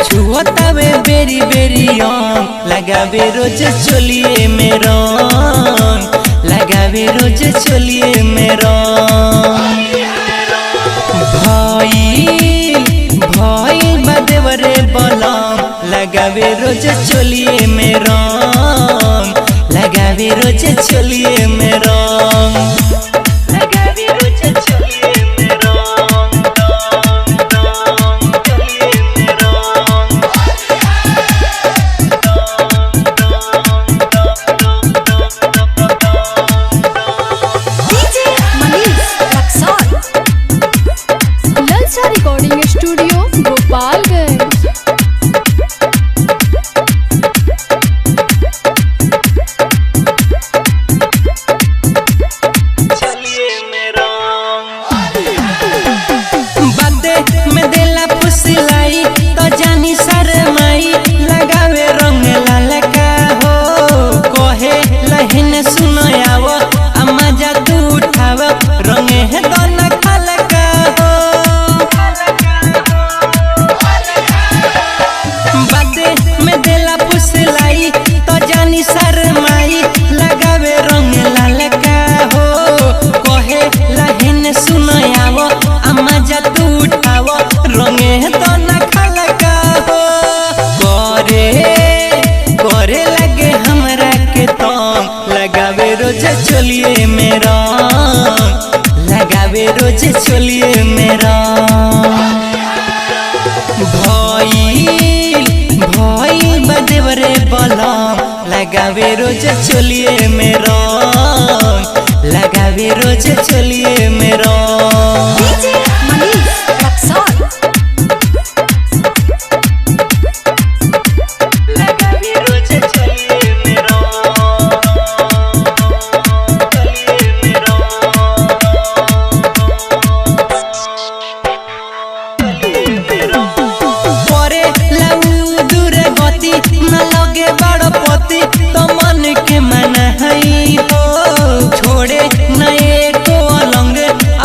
छुअता वे बेरी बेरी लगावे रोज चोलिए मेरा लगावे रोज चोलिए मेरा भाई बदेवरे बलम लगावे रोज चोलिए मेरा लगावे रोज चोलिए मेरा रिकॉर्डिंग स्टूडियो गोपालगंज। बादे में देला पुसलाई तो जानी शरमाई लगावे रंग लाल का हो कोहे लहन सुनायाव अम्मा जा तू उठाव रंग है दोना खाल का हो बादे में देला पुसलाई तो जानी शरमाई लगावे रंग लाल का हो कोहे लहन सुनायाव अम्मा जा तू उठाव रंगे तो न खलका हो करे लगे हमरा के तो लगावे रोज चोलिए मेरा लगावे रोज चोलिए मेरा भाई बदेवरे बलम लगावे रोज चोलिए मेरा लगावे रोज चोलिए मेरा न लगे बड़ पति तो मन के मन है हो छोड़े न एको अलंग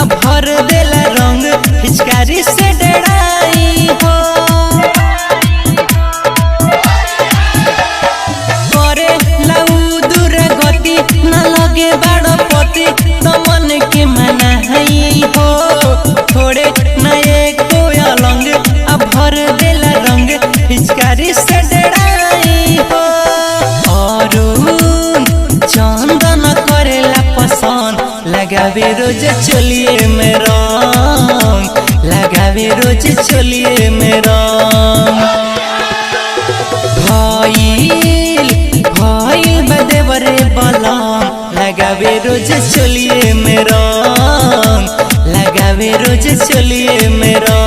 अब भर देला रंग पिचकारी से डराई हो करे लऊ दूर गति न लगे बड़ पति तो मन के मन है हो छोड़े न एको अलंग अब भर देला रंग पिचकारी से चंदन करेला पसंद लगावे रोज चोलिए मेरा लगावे रोज चोलिए मेरा भाई बदेवरे बलम लगावे रोज चोलिए मेरा लगावे रोज चोलिए मेरा।